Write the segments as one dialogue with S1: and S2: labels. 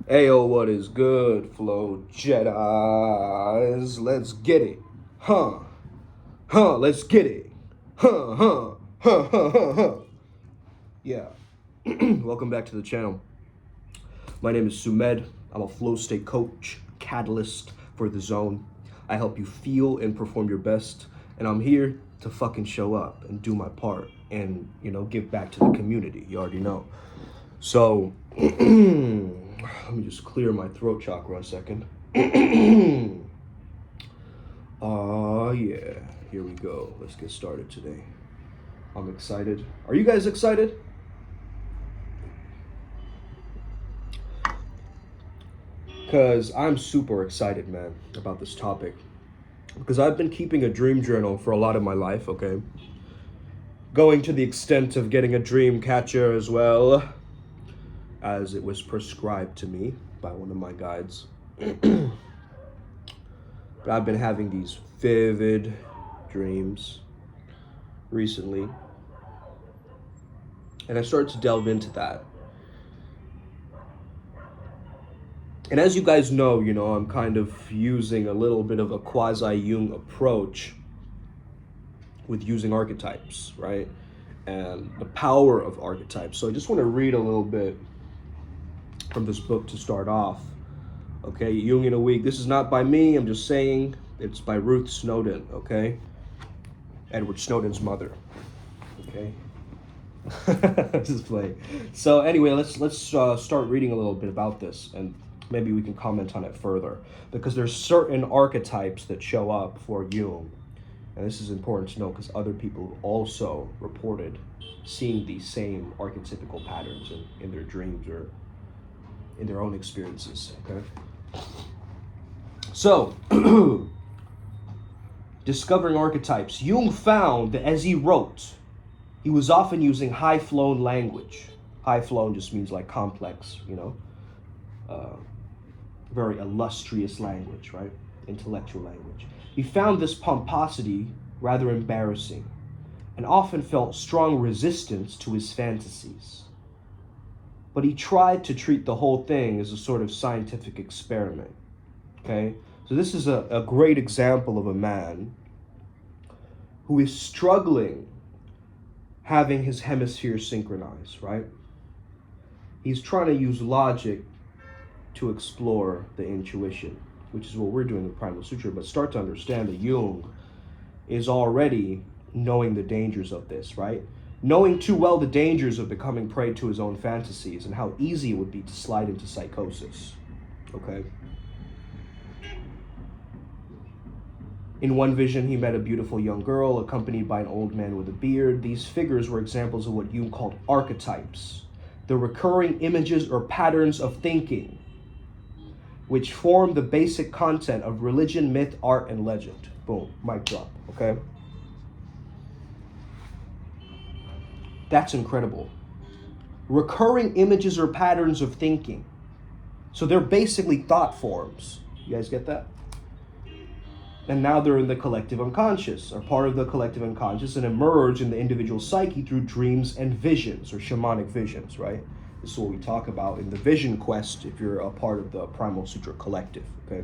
S1: Ayo, what is good, Flow Jedis? Let's get it. Let's get it. Yeah. Welcome back to the channel. My name is Sumed. I'm a flow state coach, catalyst for the zone. I help you feel and perform your best, and I'm here to fucking show up and do my part and, give back to the community. You already know. So, let me just clear my throat chakra a second. Yeah, here we go. Let's get started today. I'm excited. Are you guys excited? Because I'm super excited, man, about this topic. Because I've been keeping a dream journal for a lot of my life, okay? Going to the extent of getting a dream catcher as well, as it was prescribed to me by one of my guides. But I've been having these vivid dreams recently. And I started to delve into that. And as you guys know, I'm kind of using a little bit of a quasi-Jung approach with using archetypes, right? And the power of archetypes. So I just want to read a little bit from this book to start off. Okay, Jung in a Week. This is not by me, I'm just saying it's by Ruth Snowden, okay? Edward Snowden's mother, okay? Just playing. So anyway, let's start reading a little bit about this, and maybe we can comment on it further, because there's certain archetypes that show up for Jung, and this is important to know because other people also reported seeing these same archetypical patterns in their dreams or in their own experiences, okay? So, discovering archetypes. Jung found that as he wrote, he was often using high-flown language. High-flown just means like complex, very illustrious language, right? Intellectual language. He found this pomposity rather embarrassing and often felt strong resistance to his fantasies. But he tried to treat the whole thing as a sort of scientific experiment, okay? So this is a great example of a man who is struggling having his hemispheres synchronized, right? He's trying to use logic to explore the intuition, which is what we're doing with Primal Sutra, but start to understand that Jung is already knowing the dangers of this, right? Knowing too well the dangers of becoming prey to his own fantasies and how easy it would be to slide into psychosis, okay? In one vision, he met a beautiful young girl accompanied by an old man with a beard. These figures were examples of what Jung called archetypes, the recurring images or patterns of thinking, which form the basic content of religion, myth, art, and legend. Boom, mic drop, okay? That's incredible. Recurring images or patterns of thinking. So they're basically thought forms. You guys get that? And now they're in the collective unconscious, or part of the collective unconscious, and emerge in the individual psyche through dreams and visions, or shamanic visions, right? This is what we talk about in the Vision Quest if you're a part of the Primal Sutra collective, okay?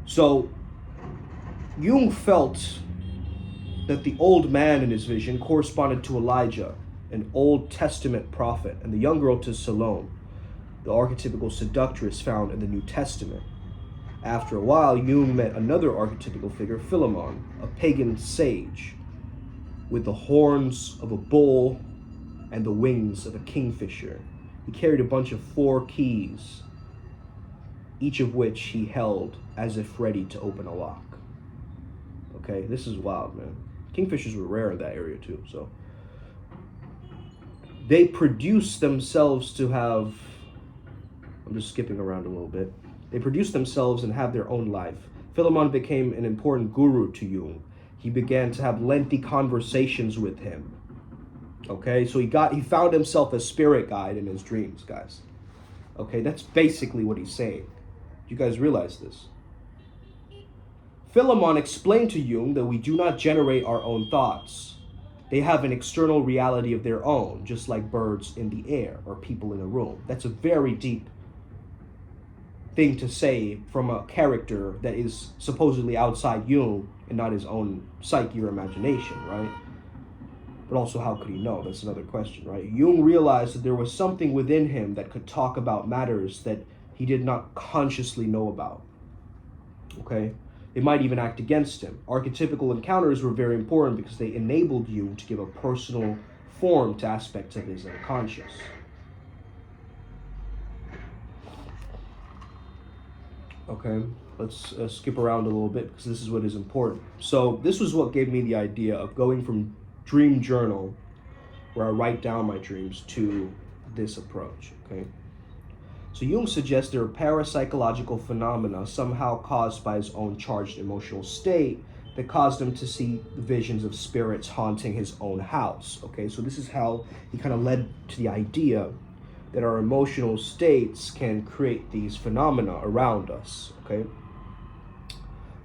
S1: So, Jung felt that the old man in his vision corresponded to Elijah, an Old Testament prophet, and the young girl to Salome, the archetypical seductress found in the New Testament. After a while, Jung met another archetypical figure, Philemon, a pagan sage, with the horns of a bull and the wings of a kingfisher. He carried a bunch of 4 keys, each of which he held as if ready to open a lock. Okay, this is wild, man. Kingfishers were rare in that area too, so. They produce themselves to have, I'm just skipping around a little bit. They produce themselves and have their own life. Philemon became an important guru to Jung. He began to have lengthy conversations with him. Okay, so he found himself a spirit guide in his dreams, guys. Okay, that's basically what he's saying. You guys realize this? Philemon explained to Jung that we do not generate our own thoughts. They have an external reality of their own, just like birds in the air or people in a room. That's a very deep thing to say from a character that is supposedly outside Jung and not his own psyche or imagination, right? But also, how could he know? That's another question, right? Jung realized that there was something within him that could talk about matters that he did not consciously know about, okay? They might even act against him. Archetypical encounters were very important because they enabled Jung to give a personal form to aspects of his unconscious. Okay, let's skip around a little bit because this is what is important. So this was what gave me the idea of going from dream journal, where I write down my dreams, to this approach, okay? So Jung suggests there are parapsychological phenomena somehow caused by his own charged emotional state that caused him to see visions of spirits haunting his own house, okay? So this is how he kind of led to the idea that our emotional states can create these phenomena around us, okay?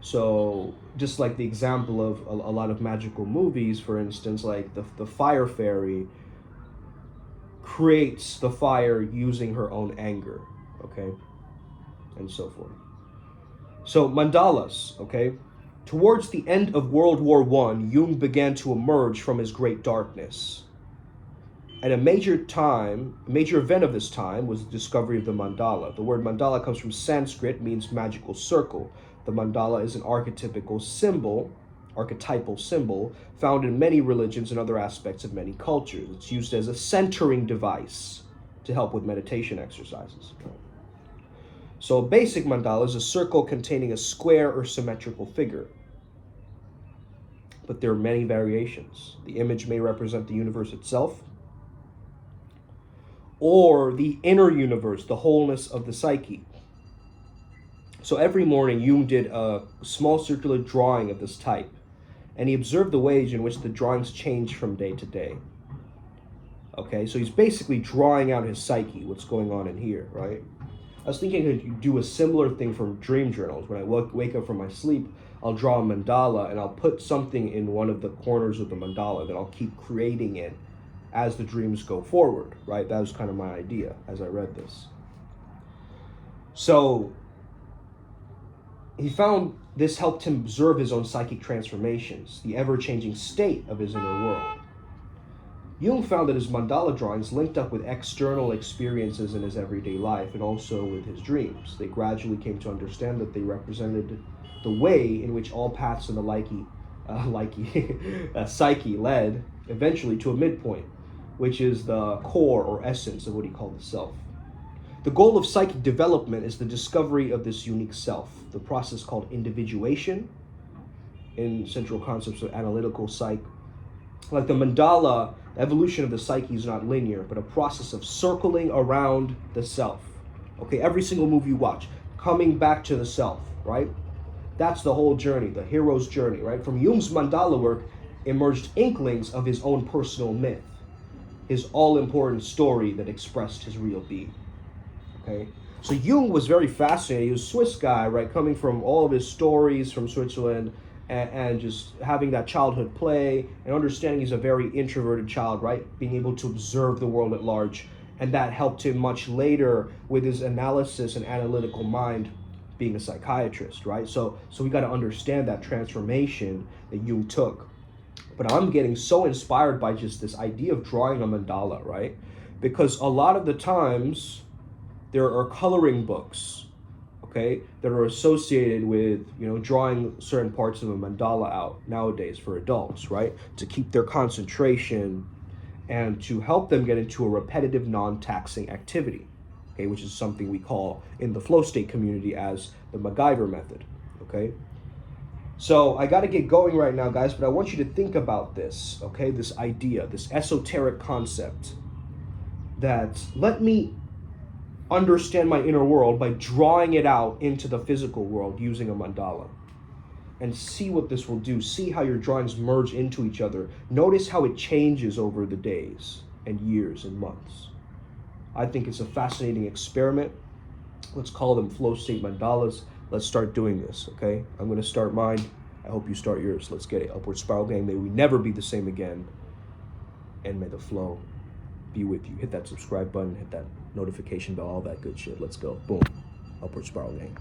S1: So just like the example of a lot of magical movies, for instance, like the fire fairy creates the fire using her own anger, okay? And so forth. So mandalas, okay? Towards the end of World War I, Jung began to emerge from his great darkness. And a major event of this time was the discovery of the mandala. The word mandala comes from Sanskrit, means magical circle. The mandala is an archetypal symbol found in many religions and other aspects of many cultures. It's used as a centering device to help with meditation exercises. So a basic mandala is a circle containing a square or symmetrical figure. But there are many variations. The image may represent the universe itself, or the inner universe, the wholeness of the psyche. So every morning, Jung did a small circular drawing of this type, and he observed the ways in which the drawings change from day to day. Okay, so he's basically drawing out his psyche, what's going on in here, right? I was thinking to do a similar thing from dream journals. When I wake up from my sleep, I'll draw a mandala, and I'll put something in one of the corners of the mandala that I'll keep creating it as the dreams go forward, right? That was kind of my idea as I read this. So he found this helped him observe his own psychic transformations, the ever-changing state of his inner world. Jung found that his mandala drawings linked up with external experiences in his everyday life and also with his dreams. They gradually came to understand that they represented the way in which all paths in the psyche led eventually to a midpoint, which is the core or essence of what he called the self. The goal of psychic development is the discovery of this unique self, the process called individuation in central concepts of analytical psych. Like the mandala, the evolution of the psyche is not linear, but a process of circling around the self. Okay, every single movie you watch, coming back to the self, right? That's the whole journey, the hero's journey, right? From Jung's mandala work emerged inklings of his own personal myth, his all-important story that expressed his real being. Okay, so Jung was very fascinated. He was a Swiss guy, right, coming from all of his stories from Switzerland and just having that childhood play and understanding he's a very introverted child, right, being able to observe the world at large. And that helped him much later with his analysis and analytical mind, being a psychiatrist, right? So we got to understand that transformation that Jung took. But I'm getting so inspired by just this idea of drawing a mandala, right? Because a lot of the times there are coloring books, okay, that are associated with, drawing certain parts of a mandala out nowadays for adults, right? To keep their concentration and to help them get into a repetitive, non-taxing activity, okay, which is something we call in the flow state community as the MacGyver method, okay? So I got to get going right now, guys, but I want you to think about this, okay? This idea, this esoteric concept that let me understand my inner world by drawing it out into the physical world using a mandala, and see what this will do. See how your drawings merge into each other. Notice how it changes over the days and years and months. I think it's a fascinating experiment. Let's call them flow state mandalas. Let's start doing this, okay? I'm going to start mine. I hope you start yours. Let's get it. Upward Spiral Gang. May we never be the same again. And may the flow be with you. Hit that subscribe button. Hit that notification bell. All that good shit. Let's go. Boom. Upward spiral gang.